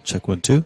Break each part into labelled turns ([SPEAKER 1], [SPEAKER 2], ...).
[SPEAKER 1] Check 1, 2.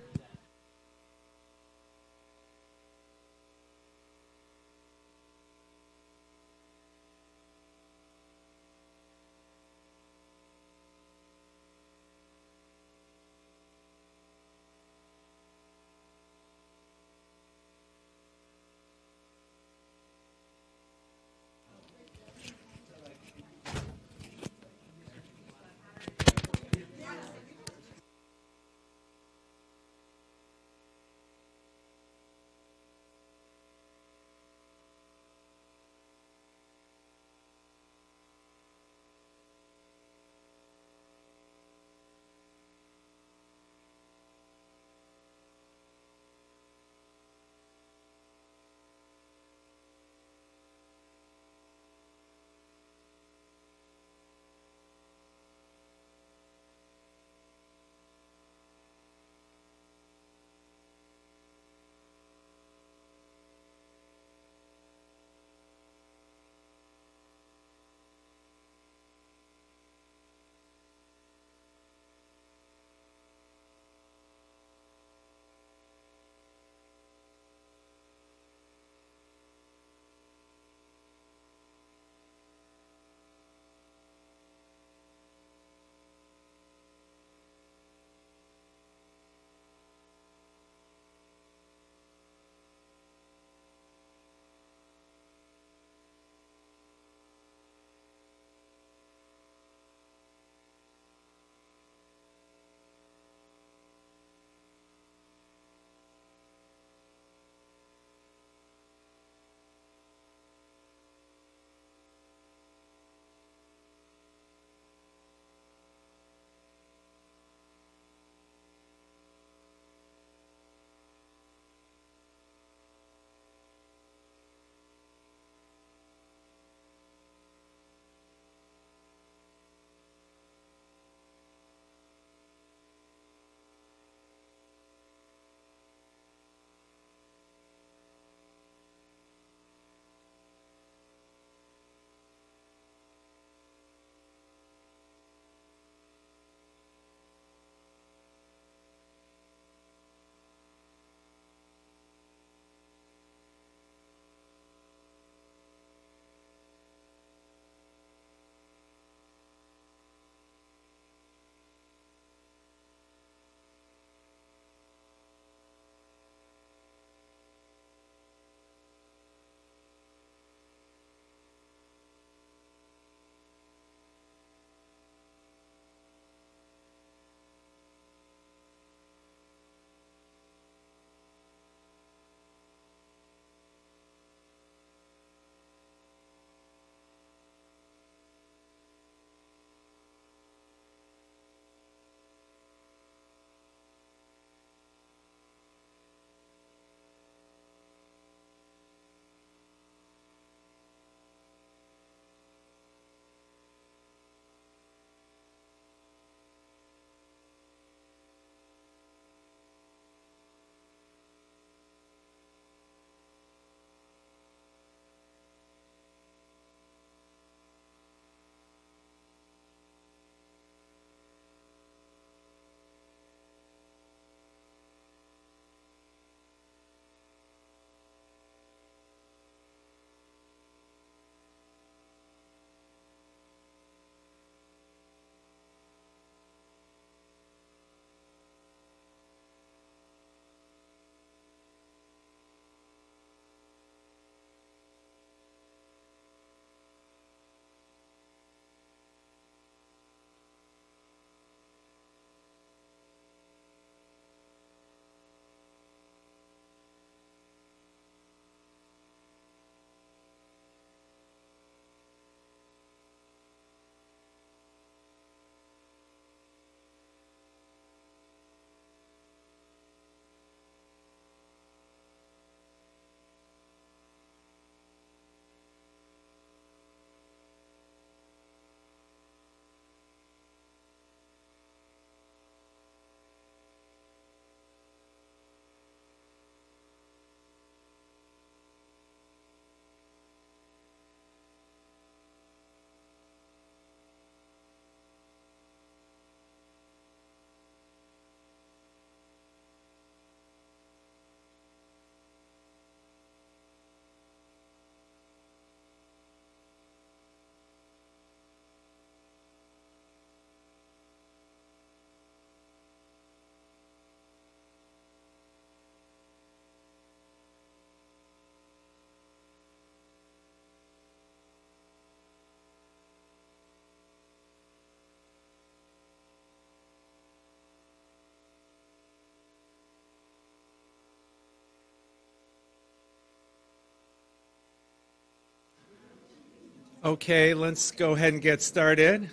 [SPEAKER 1] Okay, let's go ahead and get started.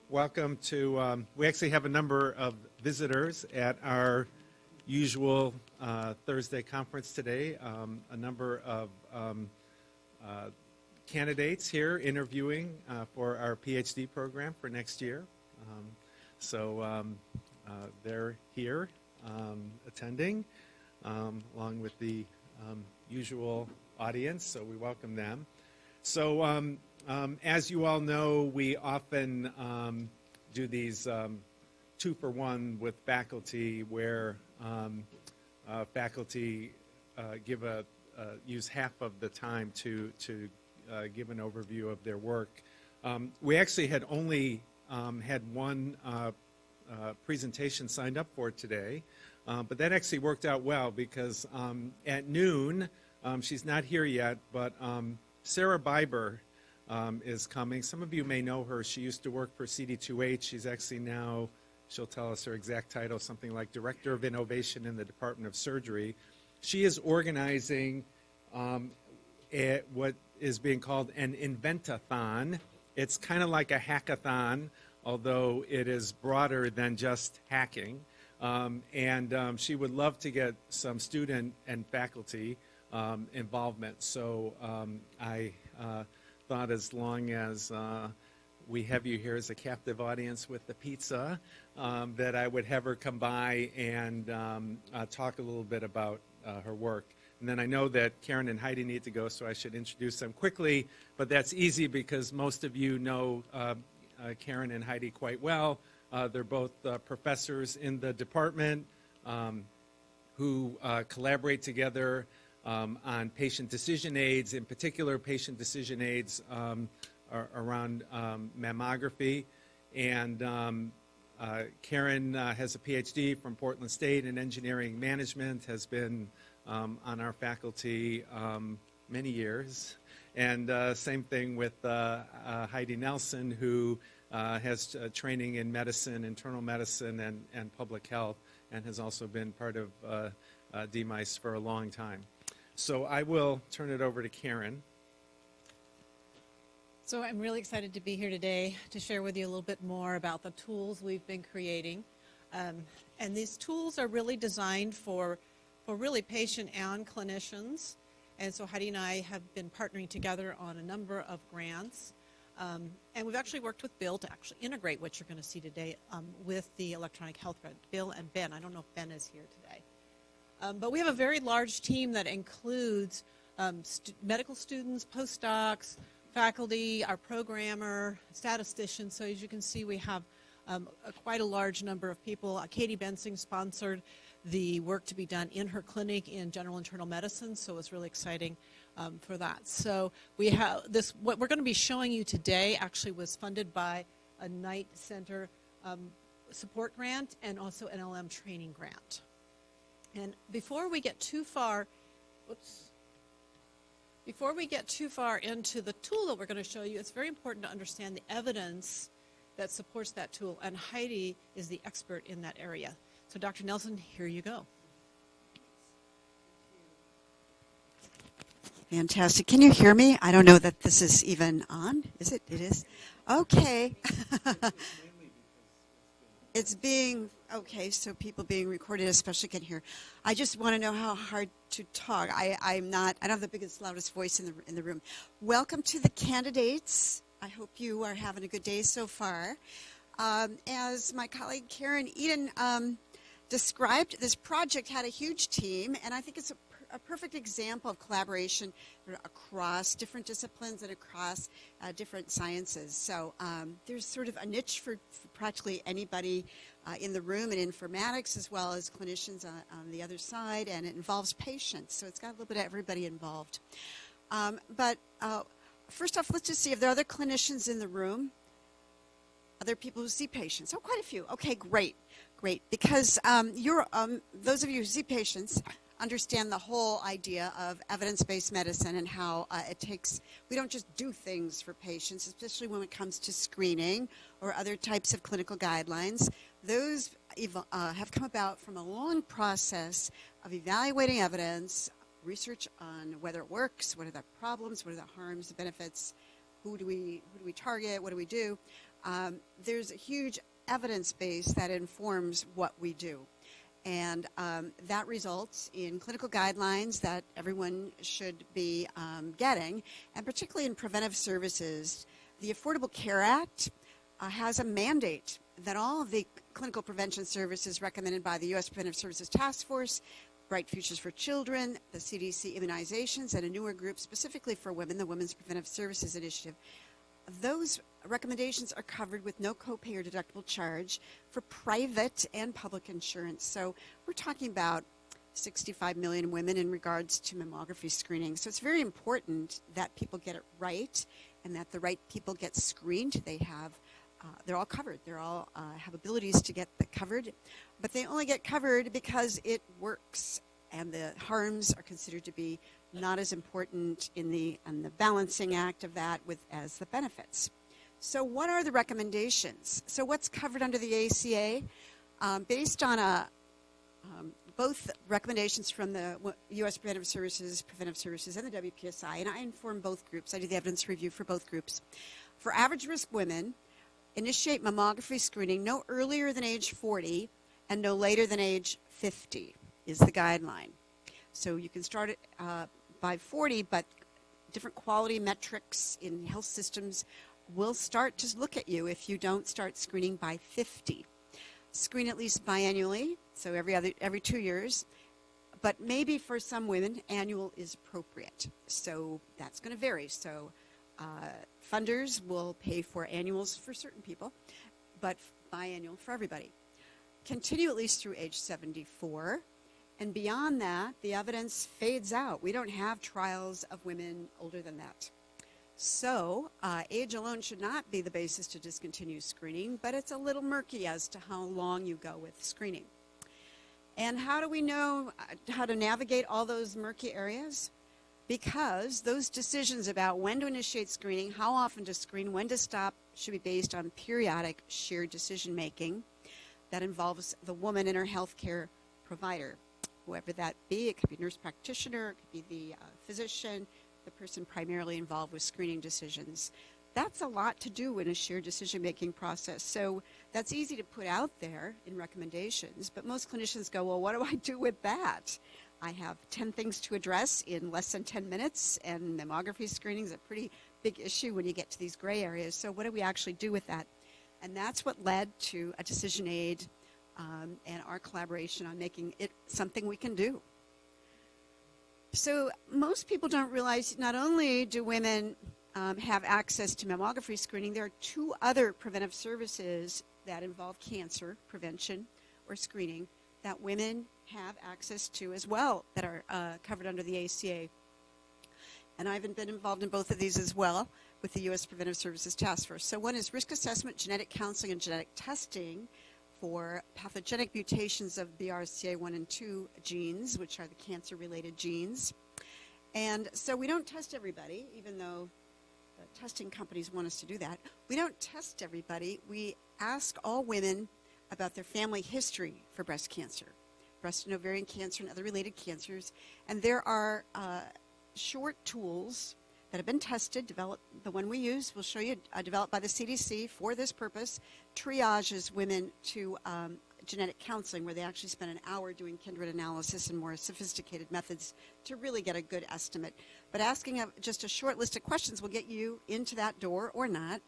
[SPEAKER 1] Welcome to, we actually have a number of visitors at our usual Thursday conference today. A number of candidates here interviewing for our PhD program for next year. So they're here attending along with the usual audience, so we welcome them. So as you all know, we often do these 2-for-1 with faculty where faculty use half of the time to give an overview of their work. We actually had only had one presentation signed up for today, but that actually worked out well because at noon, she's not here yet, but Sarah Biber is coming. Some of you may know her. She used to work for CD2H. She's actually now, she'll tell us her exact title, something like Director of Innovation in the Department of Surgery. She is organizing what is being called an Inventathon. It's kind of like a hackathon, although it is broader than just hacking. And she would love to get some student and faculty involvement. So I thought as long as we have you here as a captive audience with the pizza, that I would have her come by and talk a little bit about her work. And then I know that Karen and Heidi need to go, so I should introduce them quickly, but that's easy because most of you know Karen and Heidi quite well. They're both professors in the department who collaborate together on patient decision aids, in particular patient decision aids around mammography. And Karen has a PhD from Portland State in engineering management, has been on our faculty many years. And same thing with Heidi Nelson, who has training in medicine, internal medicine, and public health, and has also been part of DMICE for a long time. So I will turn it over to Karen.
[SPEAKER 2] So I'm really excited to be here today to share with you a little bit more about the tools we've been creating. And these tools are really designed for really patient and clinicians. And so Heidi and I have been partnering together on a number of grants. And we've actually worked with Bill to actually integrate what you're going to see today with the electronic health record. Bill and Ben. I don't know if Ben is here today. But we have a very large team that includes medical students, postdocs, faculty, our programmer, statisticians. So as you can see, we have quite a large number of people. Katie Bensing sponsored the work to be done in her clinic in general internal medicine, so it's really exciting for that. So we have this, what we're going to be showing you today actually was funded by a Knight Center support grant and also an LM training grant. And before we get too far, into the tool that we're going to show you, it's very important to understand the evidence that supports that tool, and Heidi is the expert in that area. So Dr. Nelson, here you go.
[SPEAKER 3] Fantastic. Can you hear me? I don't know that this is even on. Is it? It is? Okay. It's being, okay, so people being recorded especially can hear. I just want to know how hard to talk. I don't have the biggest, loudest voice in the room. Welcome to the candidates. I hope you are having a good day so far. As my colleague Karen Eden described, this project had a huge team, and I think it's a perfect example of collaboration across different disciplines and across different sciences. So there's sort of a niche for practically anybody in the room in informatics as well as clinicians on the other side, and it involves patients. So it's got a little bit of everybody involved. But first off, let's just see if there are other clinicians in the room, other people who see patients. Oh, quite a few. Okay, great. Great. Because those of you who see patients understand the whole idea of evidence-based medicine and how we don't just do things for patients, especially when it comes to screening or other types of clinical guidelines. Those have come about from a long process of evaluating evidence, research on whether it works, what are the problems, what are the harms, the benefits, who do we target, what do we do. There's a huge evidence base that informs what we do. And that results in clinical guidelines that everyone should be getting, and particularly in preventive services. The Affordable Care Act has a mandate that all of the clinical prevention services recommended by the U.S. Preventive Services Task Force, Bright Futures for Children, the CDC immunizations, and a newer group specifically for women, the Women's Preventive Services Initiative, those recommendations are covered with no copay or deductible charge for private and public insurance. So we're talking about 65 million women in regards to mammography screening. So it's very important that people get it right and that the right people get screened. They're all covered. They're all have abilities to get covered, but they only get covered because it works, and the harms are considered to be not as important in the balancing act of that as the benefits. So what are the recommendations? So what's covered under the ACA? Based on both recommendations from the U.S. Preventive Services, and the WPSI, and I inform both groups. I do the evidence review for both groups. For average risk women, initiate mammography screening no earlier than age 40 and no later than age 50 is the guideline. So you can start it by 40, but different quality metrics in health systems will start to look at you if you don't start screening by 50. Screen at least biannually, so every 2 years, but maybe for some women, annual is appropriate. So that's going to vary. So funders will pay for annuals for certain people, but biannual for everybody. Continue at least through age 74. And beyond that, the evidence fades out. We don't have trials of women older than that. So age alone should not be the basis to discontinue screening, but it's a little murky as to how long you go with screening. And how do we know how to navigate all those murky areas? Because those decisions about when to initiate screening, how often to screen, when to stop, should be based on periodic shared decision-making that involves the woman and her healthcare provider. Whoever that be, it could be nurse practitioner, it could be the physician, the person primarily involved with screening decisions. That's a lot to do in a shared decision-making process. So that's easy to put out there in recommendations, but most clinicians go, well, what do I do with that? I have 10 things to address in less than 10 minutes, and mammography screening is a pretty big issue when you get to these gray areas. So what do we actually do with that? And that's what led to a decision aid and our collaboration on making it something we can do. So most people don't realize not only do women have access to mammography screening, there are 2 other preventive services that involve cancer prevention or screening that women have access to as well that are covered under the ACA. And I've been involved in both of these as well with the U.S. Preventive Services Task Force. So one is risk assessment, genetic counseling, and genetic testing for pathogenic mutations of BRCA1 and 2 genes, which are the cancer-related genes. And so we don't test everybody, even though the testing companies want us to do that. We don't test everybody. We ask all women about their family history for breast cancer, breast and ovarian cancer, and other related cancers. And there are short tools that have been tested, developed. The one we use, we'll show you, developed by the CDC for this purpose, triages women to genetic counseling, where they actually spend an hour doing kindred analysis and more sophisticated methods to really get a good estimate. But asking just a short list of questions will get you into that door or not.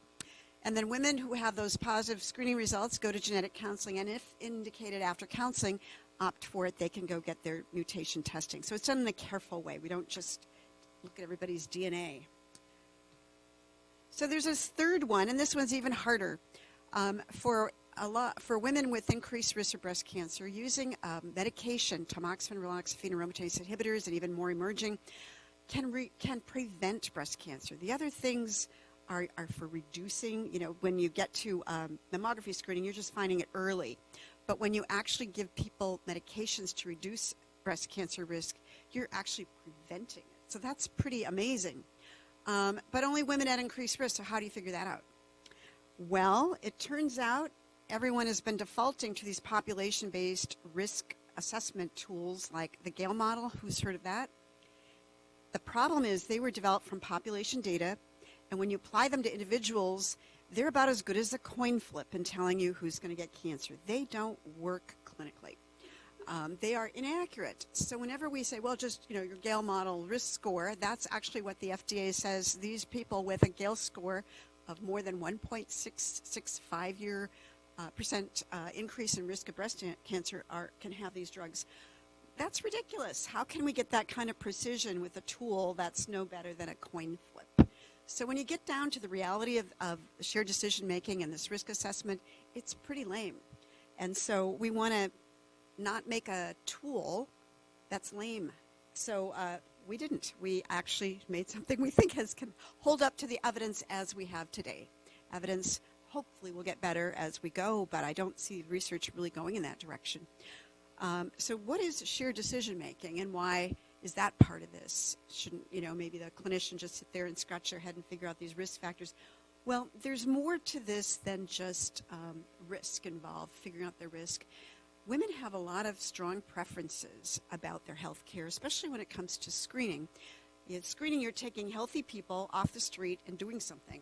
[SPEAKER 3] And then women who have those positive screening results go to genetic counseling, and if indicated after counseling, opt for it. They can go get their mutation testing. So it's done in a careful way. We don't just look at everybody's DNA. So there's this third one, and this one's even harder. For women with increased risk of breast cancer, using medication, tamoxifen, raloxifene, aromatase inhibitors, and even more emerging, can prevent breast cancer. The other things are for reducing. When you get to mammography screening, you're just finding it early. But when you actually give people medications to reduce breast cancer risk, you're actually preventing it. So that's pretty amazing. But only women at increased risk, so how do you figure that out? Well, it turns out everyone has been defaulting to these population-based risk assessment tools like the Gale model. Who's heard of that? The problem is they were developed from population data, and when you apply them to individuals, they're about as good as a coin flip in telling you who's going to get cancer. They don't work clinically. They are inaccurate. So whenever we say, well, just, your Gale model risk score, that's actually what the FDA says. These people with a Gale score of more than 1.665 year percent increase in risk of breast cancer can have these drugs. That's ridiculous. How can we get that kind of precision with a tool that's no better than a coin flip? So when you get down to the reality of shared decision making and this risk assessment, it's pretty lame. And so we want to not make a tool that's lame. So we didn't. We actually made something we think can hold up to the evidence as we have today. Evidence hopefully will get better as we go, but I don't see research really going in that direction. So what is shared decision making, and why is that part of this? Shouldn't, maybe the clinician just sit there and scratch their head and figure out these risk factors? Well, there's more to this than just risk involved, figuring out their risk. Women have a lot of strong preferences about their health care, especially when it comes to screening. Screening, you're taking healthy people off the street and doing something.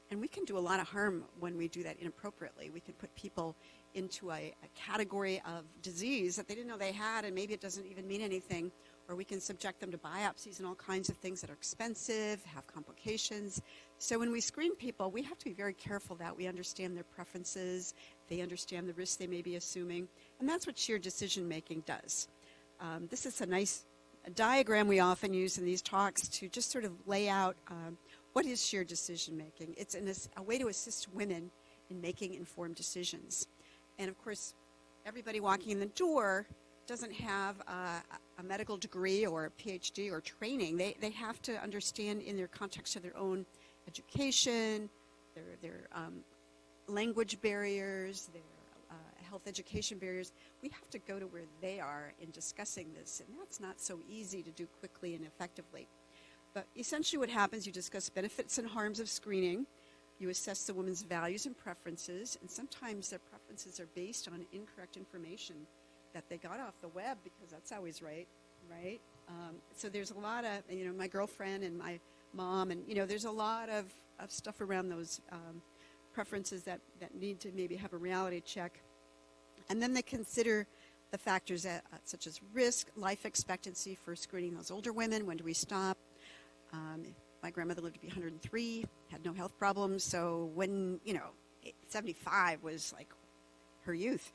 [SPEAKER 3] And we can do a lot of harm when we do that inappropriately. We can put people into a category of disease that they didn't know they had, and maybe it doesn't even mean anything. Or we can subject them to biopsies and all kinds of things that are expensive, have complications. So when we screen people, we have to be very careful that we understand their preferences, they understand the risks they may be assuming, and that's what shared decision making does. This is a nice diagram we often use in these talks to just sort of lay out what is shared decision making. It's a way to assist women in making informed decisions. And of course, everybody walking in the door doesn't have a medical degree or a PhD or training. They have to understand in their context of their own education, their language barriers, their health education barriers. We have to go to where they are in discussing this, and that's not so easy to do quickly and effectively. But essentially what happens, you discuss benefits and harms of screening. You assess the woman's values and preferences, and sometimes their preferences are based on incorrect information that they got off the web, because that's always right? So there's a lot of, my girlfriend and my mom, and, there's a lot of stuff around those preferences that need to maybe have a reality check. And then they consider the factors such as risk, life expectancy for screening those older women. When do we stop? My grandmother lived to be 103, had no health problems. So when, 75 was like her youth.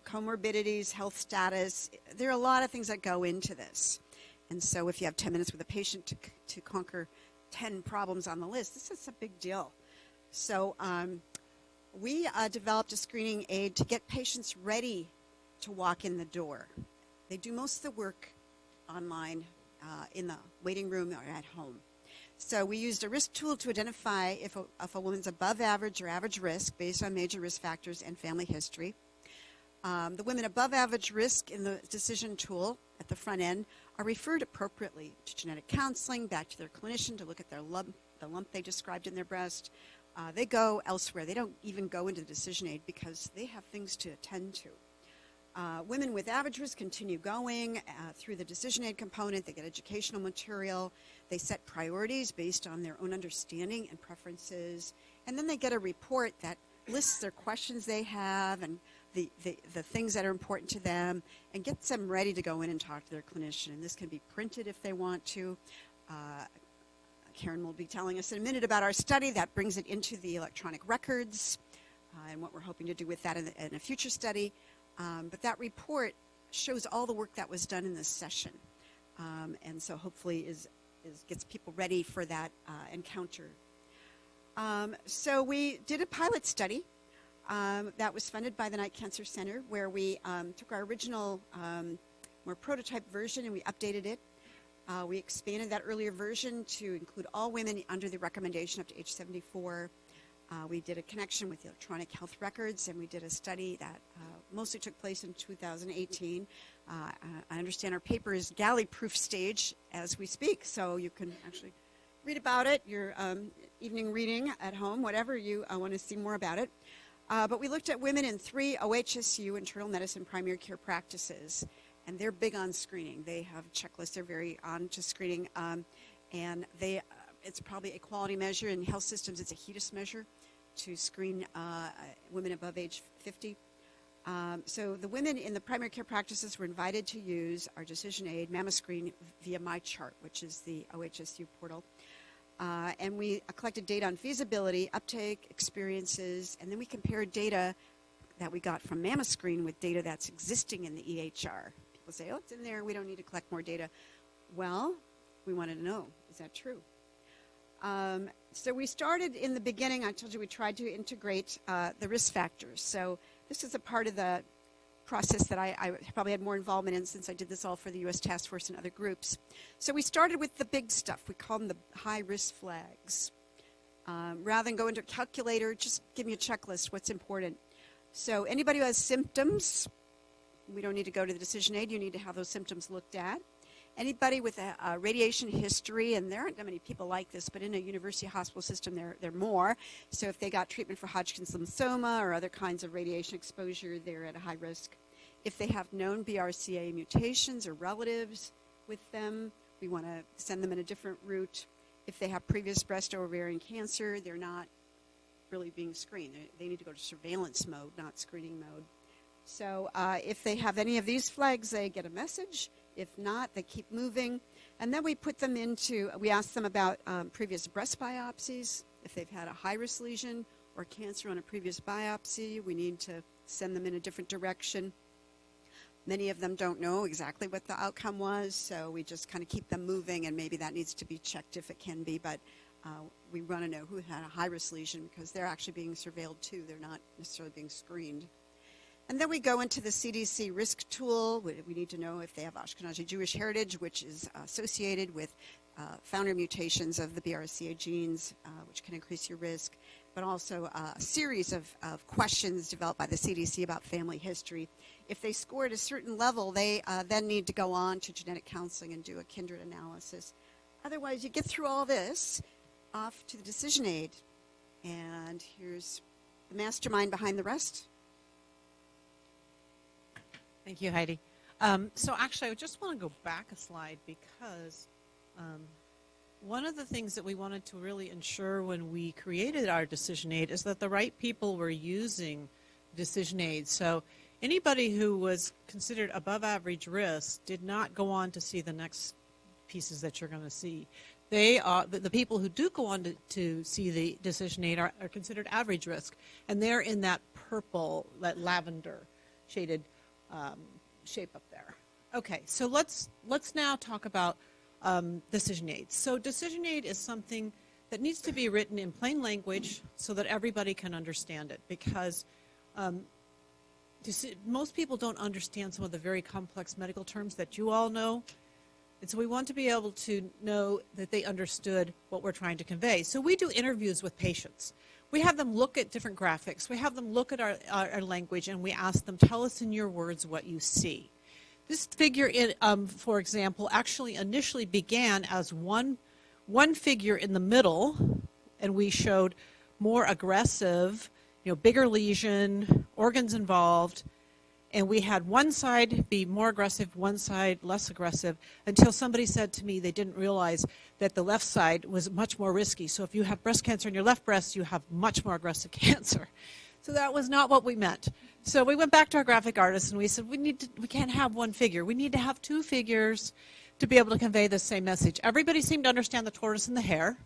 [SPEAKER 3] Comorbidities, health status, there are a lot of things that go into this. And so if you have 10 minutes with a patient to conquer 10 problems on the list, this is a big deal. So we developed a screening aid to get patients ready to walk in the door. They do most of the work online in the waiting room or at home. So we used a risk tool to identify if a woman's above average or average risk based on major risk factors and family history. The women above average risk in the decision tool at the front end are referred appropriately to genetic counseling, back to their clinician to look at the lump they described in their breast. They go elsewhere. They don't even go into the decision aid because they have things to attend to. Women with average risk continue going through the decision aid component. They get educational material. They set priorities based on their own understanding and preferences. And then they get a report that lists their questions they have and the things that are important to them, and gets them ready to go in and talk to their clinician. And this can be printed if they want to. Karen will be telling us in a minute about our study that brings it into the electronic records and what we're hoping to do with that in a future study. But that report shows all the work that was done in this session. And so hopefully gets people ready for that encounter. So we did a pilot study that was funded by the Night Cancer Center, where we took our original more prototype version and we updated it. We expanded that earlier version to include all women under the recommendation up to age 74. We did a connection with the electronic health records, and we did a study that mostly took place in 2018. I understand our paper is galley-proof stage as we speak, so you can actually read about it, your evening reading at home, whatever you want to see more about it. But we looked at women in 3 OHSU internal medicine primary care practices, and they're big on screening. They have checklists. They're very on to screening, and it's probably a quality measure in health systems. It's a HEDIS measure to screen women above age 50. So the women in the primary care practices were invited to use our decision aid, MammoScreen, via MyChart, which is the OHSU portal. And we collected data on feasibility, uptake, experiences, and then we compared data that we got from MammoScreen with data that's existing in the EHR. People say, oh, it's in there, we don't need to collect more data. Well, we wanted to know, is that true? So we started in the beginning. I told you we tried to integrate the risk factors. So this is a part of the process that I probably had more involvement in since I did this all for the U.S. Task Force and other groups. So we started with the big stuff. We call them the high-risk flags. Rather than go into a calculator, just give me a checklist, what's important. So anybody who has symptoms, we don't need to go to the decision aid. You need to have those symptoms looked at. Anybody with a radiation history, and there aren't that many people like this, but in a university hospital system, there are more. So if they got treatment for Hodgkin's lymphoma or other kinds of radiation exposure, they're at a high risk. If they have known BRCA mutations or relatives with them, we want to send them in a different route. If they have previous breast or ovarian cancer, they're not really being screened. They need to go to surveillance mode, not screening mode. So if they have any of these flags, they get a message. If not, they keep moving. And then we put them we ask them about previous breast biopsies. If they've had a high-risk lesion or cancer on a previous biopsy, we need to send them in a different direction. Many of them don't know exactly what the outcome was, so we just kind of keep them moving, and maybe that needs to be checked if it can be. But we want to know who had a high-risk lesion because they're actually being surveilled too. They're not necessarily being screened. And then we go into the CDC risk tool. We need to know if they have Ashkenazi Jewish heritage, which is associated with founder mutations of the BRCA genes, which can increase your risk, but also a series of questions developed by the CDC about family history. If they score at a certain level, they then need to go on to genetic counseling and do a kindred analysis. Otherwise, you get through all this, off to the decision aid. And here's the mastermind behind the rest.
[SPEAKER 2] Thank you, Heidi. So actually, I just want to go back a slide because one of the things that we wanted to really ensure when we created our decision aid is that the right people were using decision aid. So anybody who was considered above average risk did not go on to see the next pieces that you're going to see. They are the people who do go on to see the decision aid are considered average risk, and they're in that purple, that lavender shaded shape up there. Okay, so let's now talk about decision aids. So decision aid is something that needs to be written in plain language so that everybody can understand it, because most people don't understand some of the very complex medical terms that you all know. And so we want to be able to know that they understood what we're trying to convey. So we do interviews with patients. We have them look at different graphics. We have them look at our language, and we ask them, tell us in your words what you see. This figure, for example, actually initially began as one figure in the middle, and we showed more aggressive, bigger lesion, organs involved, and we had one side be more aggressive, one side less aggressive, until somebody said to me they didn't realize that the left side was much more risky. So if you have breast cancer in your left breast, you have much more aggressive cancer. So that was not what we meant. So we went back to our graphic artist and we said, we can't have one figure. We need to have two figures to be able to convey the same message. Everybody seemed to understand the tortoise and the hare,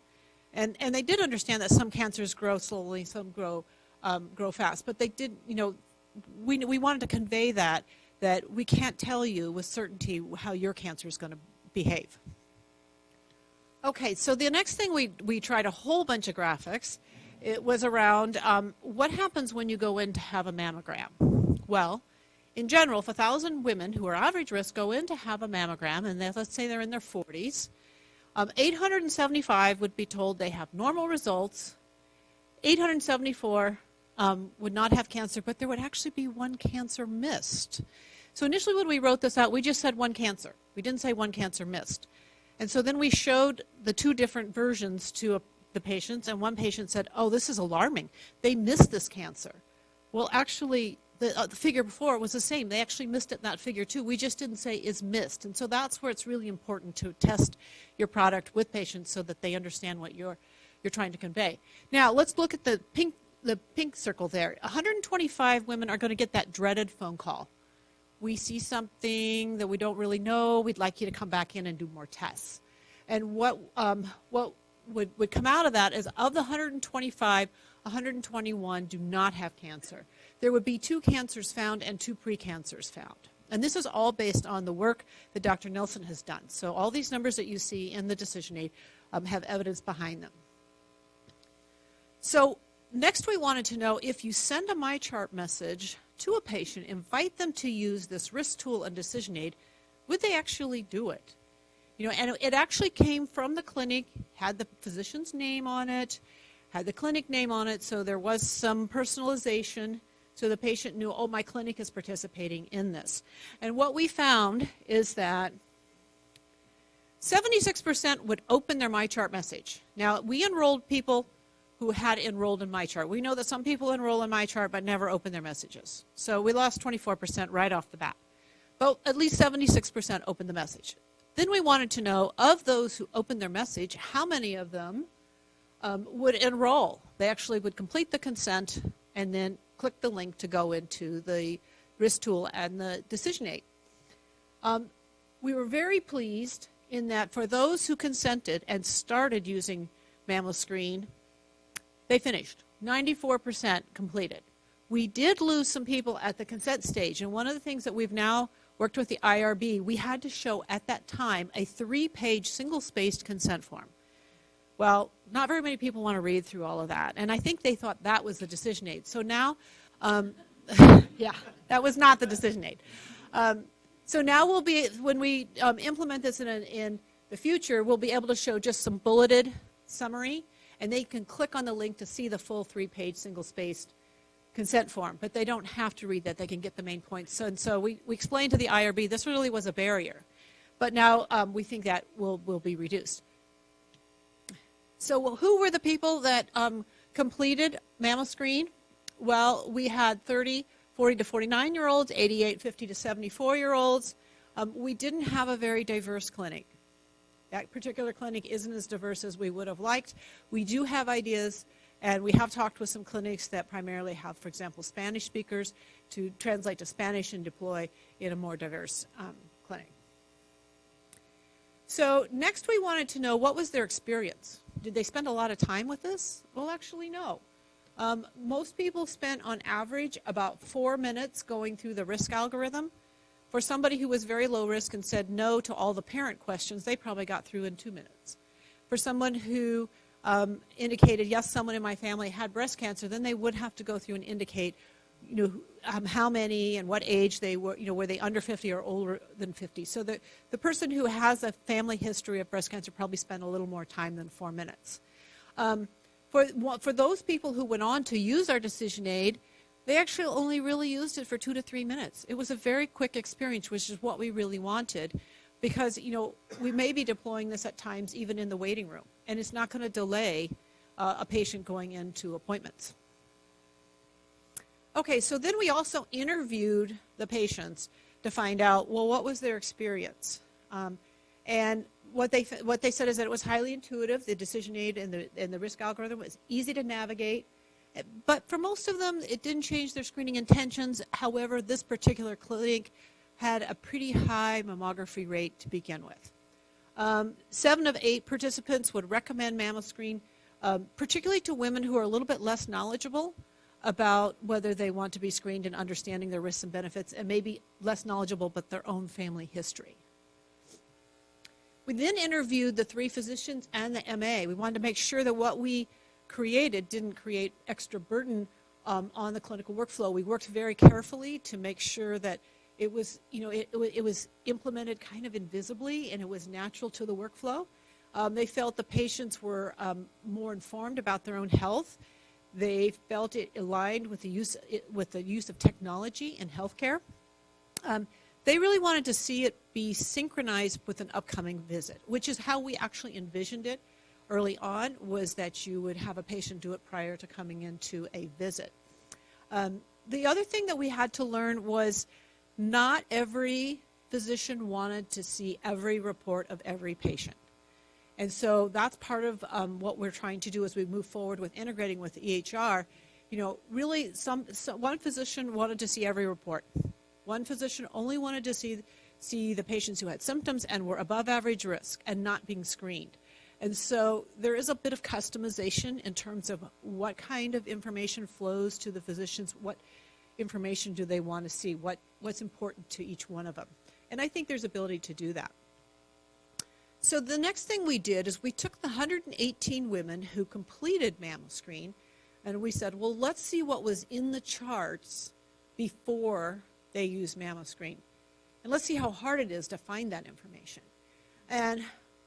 [SPEAKER 2] and they did understand that some cancers grow slowly, some grow fast, but they did, we wanted to convey that we can't tell you with certainty how your cancer is going to behave. Okay, so the next thing we tried a whole bunch of graphics. It was around what happens when you go in to have a mammogram. Well, in general, if 1,000 women who are average risk go in to have a mammogram, and let's say they're in their 40s, 875 would be told they have normal results. 874 would not have cancer, but there would actually be one cancer missed. So initially when we wrote this out, we just said one cancer. We didn't say one cancer missed. And so then we showed the two different versions to the patients, and one patient said, oh, this is alarming. They missed this cancer. Well, actually, the figure before was the same. They actually missed it in that figure too. We just didn't say is missed. And so that's where it's really important to test your product with patients so that they understand what you're trying to convey. Now let's look at the pink circle there. 125 women are going to get that dreaded phone call. We see something that we don't really know. We'd like you to come back in and do more tests. And what would come out of that is of the 125, 121 do not have cancer. There would be 2 cancers found and 2 precancers found. And this is all based on the work that Dr. Nelson has done. So all these numbers that you see in the decision aid have evidence behind them. So next we wanted to know if you send a MyChart message to a patient, invite them to use this risk tool and decision aid, would they actually do it? And it actually came from the clinic, had the physician's name on it, had the clinic name on it, so there was some personalization, so the patient knew, oh, my clinic is participating in this. And what we found is that 76% would open their MyChart message. Now, we enrolled people who had enrolled in MyChart. We know that some people enroll in MyChart but never open their messages. So we lost 24% right off the bat. But at least 76% opened the message. Then we wanted to know, of those who opened their message, how many of them would enroll. They actually would complete the consent and then click the link to go into the risk tool and the decision aid. We were very pleased in that for those who consented and started using MammoScreen, they finished. 94% completed. We did lose some people at the consent stage, and one of the things that we've now worked with the IRB, we had to show at that time a 3-page single-spaced consent form. Well, not very many people want to read through all of that, and I think they thought that was the decision aid. So now, yeah, that was not the decision aid. So now we'll be, when we implement this in the future, we'll be able to show just some bulleted summary, and they can click on the link to see the full 3-page single-spaced consent form, but they don't have to read that. They can get the main points. So we explained to the IRB this really was a barrier, but now we think that will be reduced. So who were the people that completed MammoScreen? Well, we had 30, 40 to 49-year-olds, 88, 50 to 74-year-olds. We didn't have a very diverse clinic. That particular clinic isn't as diverse as we would have liked. We do have ideas, and we have talked with some clinics that primarily have, for example, Spanish speakers to translate to Spanish and deploy in a more diverse clinic. So next we wanted to know, what was their experience? Did they spend a lot of time with this? Well, actually, no. Most people spent, on average, about 4 minutes going through the risk algorithm. For somebody who was very low risk and said no to all the parent questions, they probably got through in 2 minutes. For someone who indicated, yes, someone in my family had breast cancer, then they would have to go through and indicate, how many and what age they were, were they under 50 or older than 50. So the person who has a family history of breast cancer probably spent a little more time than 4 minutes. For those people who went on to use our decision aid, they actually only really used it for 2 to 3 minutes. It was a very quick experience, which is what we really wanted, because we may be deploying this at times even in the waiting room, and it's not going to delay a patient going into appointments. Okay, so then we also interviewed the patients to find out, well, what was their experience? And what they said is that it was highly intuitive. The decision aid and the risk algorithm was easy to navigate. But for most of them, it didn't change their screening intentions. However, this particular clinic had a pretty high mammography rate to begin with. 7 of 8 participants would recommend MammoScreen, particularly to women who are a little bit less knowledgeable about whether they want to be screened and understanding their risks and benefits, and maybe less knowledgeable about their own family history. We then interviewed the 3 physicians and the MA. We wanted to make sure that what we created didn't create extra burden on the clinical workflow. We worked very carefully to make sure that it was, it was implemented kind of invisibly and it was natural to the workflow. They felt the patients were more informed about their own health. They felt it aligned with the use of technology in healthcare. They really wanted to see it be synchronized with an upcoming visit, which is how we actually envisioned it early on, was that you would have a patient do it prior to coming into a visit. the other thing that we had to learn was not every physician wanted to see every report of every patient. And so that's part of what we're trying to do as we move forward with integrating with EHR. Really, one physician wanted to see every report. One physician only wanted to see the patients who had symptoms and were above average risk and not being screened. And so there is a bit of customization in terms of what kind of information flows to the physicians, what information do they want to see, what's important to each one of them. And I think there's ability to do that. So the next thing we did is we took the 118 women who completed MammoScreen, and we said, well, let's see what was in the charts before they used MammoScreen. And let's see how hard it is to find that information. And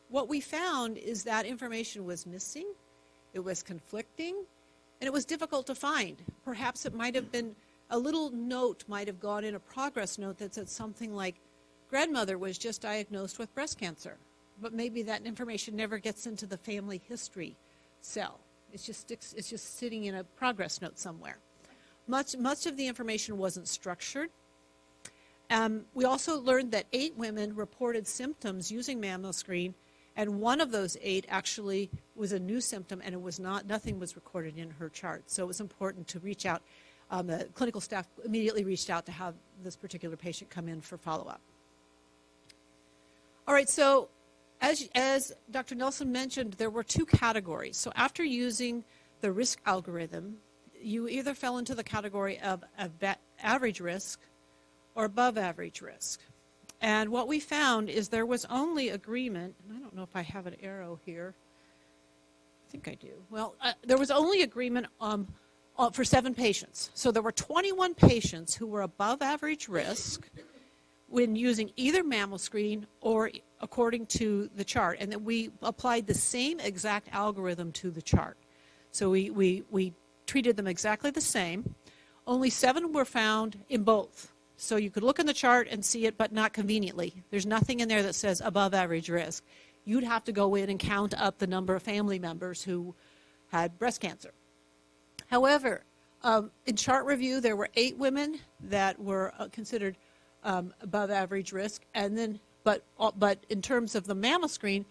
[SPEAKER 2] what we found is that information was missing, it was conflicting, and it was difficult to find. Perhaps it might have been, a little note might have gone in, a progress note that said something like, grandmother was just diagnosed with breast cancer. But maybe that information never gets into the family history cell. It's just sitting in a progress note somewhere. Much of the information wasn't structured. We also learned that 8 women reported symptoms using MammoScreen, and one of those 8 actually was a new symptom, and nothing was recorded in her chart. So it was important to reach out. The clinical staff immediately reached out to have this particular patient come in for follow-up. All right, so as Dr. Nelson mentioned, there were 2 categories. So after using the risk algorithm, you either fell into the category of average risk or above average risk. And what we found is there was only agreement, and I don't know if I have an arrow here. I think I do. Well, there was only agreement for 7 patients. So there were 21 patients who were above average risk when using either MammoScreen or according to the chart, and that we applied the same exact algorithm to the chart. So we treated them exactly the same. Only 7 were found in both. So you could look in the chart and see it, but not conveniently. There's nothing in there that says above average risk. You'd have to go in and count up the number of family members who had breast cancer. However, in chart review, there were 8 women that were considered above average risk, and then, but in terms of the MammoScreen,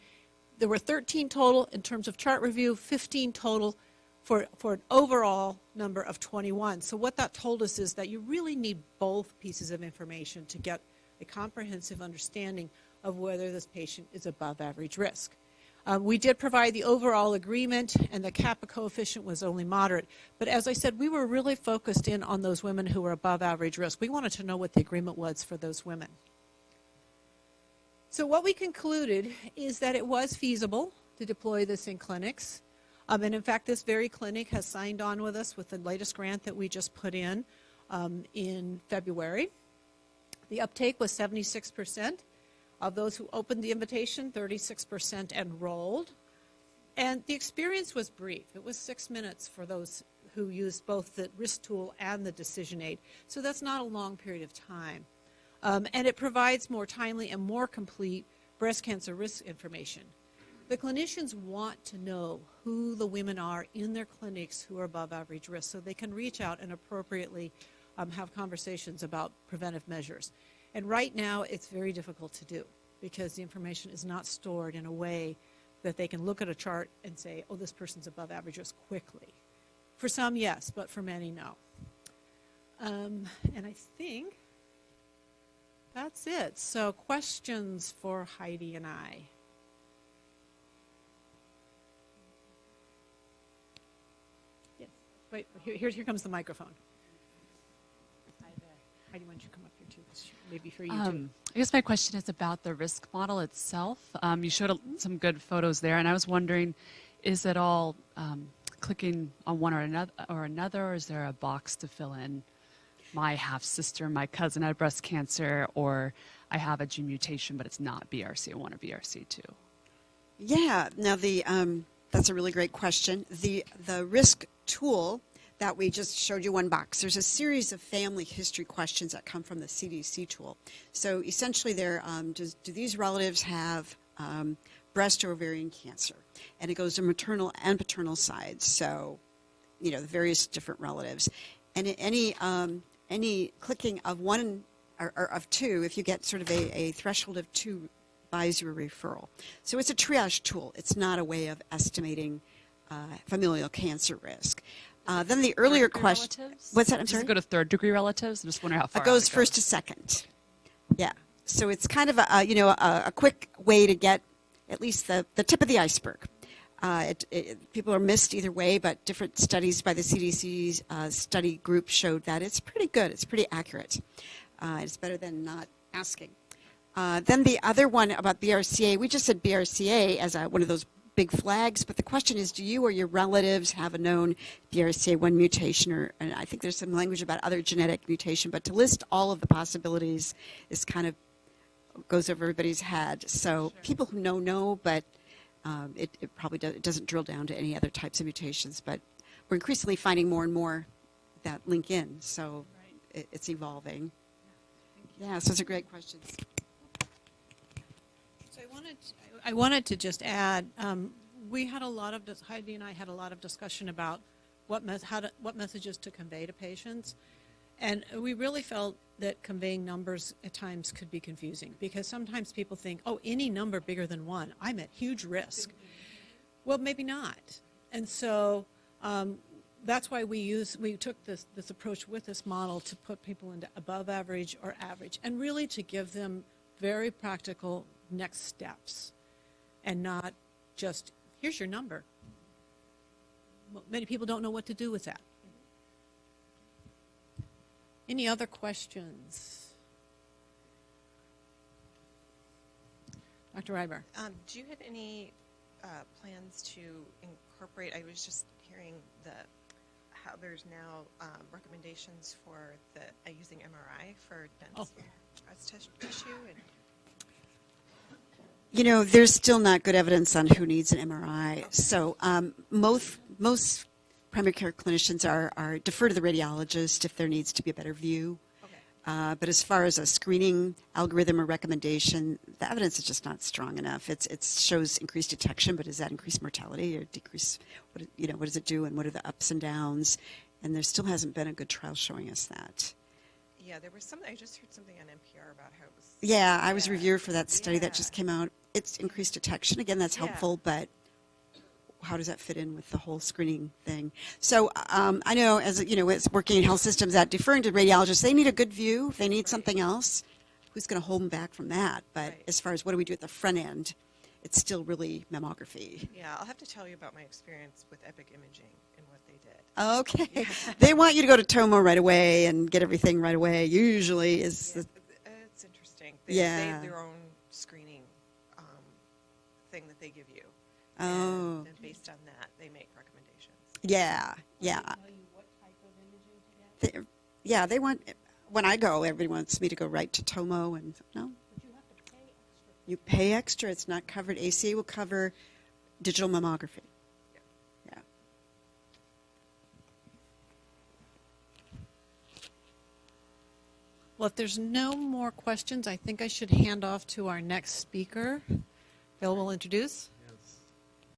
[SPEAKER 2] there were 13 total. In terms of chart review, 15 total for an overall number of 21. So what that told us is that you really need both pieces of information to get a comprehensive understanding of whether this patient is above average risk. We did provide the overall agreement, and the kappa coefficient was only moderate. But as I said, we were really focused in on those women who were above average risk. We wanted to know what the agreement was for those women. So what we concluded is that it was feasible to deploy this in clinics. And in fact, this very clinic has signed on with us with the latest grant that we just put in February. The uptake was 76%. Of those who opened the invitation, 36% enrolled. And the experience was brief. It was 6 minutes for those who used both the risk tool and the decision aid. So that's not a long period of time. And it provides more timely and more complete breast cancer risk information. The clinicians want to know who the women are in their clinics who are above average risk, so they can reach out and appropriately have conversations about preventive measures. And right now, it's very difficult to do because the information is not stored in a way that they can look at a chart and say, oh, this person's above average risk quickly. For some, yes, but for many, no. And I think that's it. So questions for Heidi and I? Yes. Wait, here comes the microphone. Heidi, why don't you come up here too? Maybe for you too.
[SPEAKER 4] I guess my question is about the risk model itself. You showed some good photos there, and I was wondering, is it all clicking on one or another, or is there a box to fill in? My half-sister, my cousin had breast cancer, or I have a gene mutation, but it's not BRC. I want a BRC too. Yeah,
[SPEAKER 3] now that's a really great question. The risk tool that we just showed you one box. There's a series of family history questions that come from the CDC tool. So essentially, do these relatives have breast or ovarian cancer? And it goes to maternal and paternal sides. So, the various different relatives. And any clicking of one or of two, if you get sort of a threshold of two, buys you a referral. So it's a triage tool. It's not a way of estimating familial cancer risk. Then the earlier question, what's that? I'm
[SPEAKER 4] Does
[SPEAKER 3] sorry.
[SPEAKER 4] it go to third-degree relatives? I'm just wondering how far
[SPEAKER 3] It goes
[SPEAKER 4] out
[SPEAKER 3] first to second. Yeah. So it's kind of a quick way to get at least the tip of the iceberg. People are missed either way, but different studies by the CDC's study group showed that it's pretty good. It's pretty accurate. It's better than not asking. Then the other one about BRCA, we just said BRCA as one of those big flags, but the question is, do you or your relatives have a known BRCA1 mutation? And I think there's some language about other genetic mutation, but to list all of the possibilities is kind of goes over everybody's head. So people who know, but it probably doesn't drill down to any other types of mutations. But we're increasingly finding more and more that link in, so it's evolving. Yeah, so it's a great question.
[SPEAKER 2] So I wanted to just add, we had a lot of, Heidi and I had a lot of discussion about what messages to convey to patients. And we really felt that conveying numbers at times could be confusing, because sometimes people think, oh, any number bigger than 1, I'm at huge risk. Well, maybe not. And so that's why we took this approach with this model to put people into above average or average, and really to give them very practical next steps, and not just, here's your number. Many people don't know what to do with that. Any other questions? Dr. Biber.
[SPEAKER 5] Do you have any plans to incorporate, I was just hearing how there's now recommendations for using MRI for dense breast tissue. And
[SPEAKER 3] There's still not good evidence on who needs an MRI. So most primary care clinicians are defer to the radiologist if there needs to be a better view.
[SPEAKER 5] Okay.
[SPEAKER 3] But as far as a screening algorithm or recommendation, the evidence is just not strong enough. It shows increased detection, but does that increase mortality or decrease? What does it do, and what are the ups and downs? And there still hasn't been a good trial showing us that.
[SPEAKER 5] Yeah, there was something. I just heard something on NPR about how it was.
[SPEAKER 3] Yeah, I was reviewed for that study that just came out. It's increased detection. Again, that's helpful, but how does that fit in with the whole screening thing? So I know, as it's working in health systems, that deferring to radiologists, they need a good view. If they need something else, who's going to hold them back from that? But as far as what do we do at the front end, it's still really mammography.
[SPEAKER 5] Yeah, I'll have to tell you about my experience with Epic Imaging and what they did.
[SPEAKER 3] Okay. They want you to go to Tomo right away and get everything right away, usually is the...
[SPEAKER 5] It's interesting. They have their own screening thing that they give you.
[SPEAKER 3] Oh.
[SPEAKER 5] And based on that, they make recommendations.
[SPEAKER 3] Yeah. They want, when I go, everybody wants me to go right to Tomo, and no.
[SPEAKER 2] But you have to pay extra.
[SPEAKER 3] You pay extra. It's not covered. ACA will cover digital mammography. Yeah.
[SPEAKER 2] Well, if there's no more questions, I think I should hand off to our next speaker. Bill will introduce.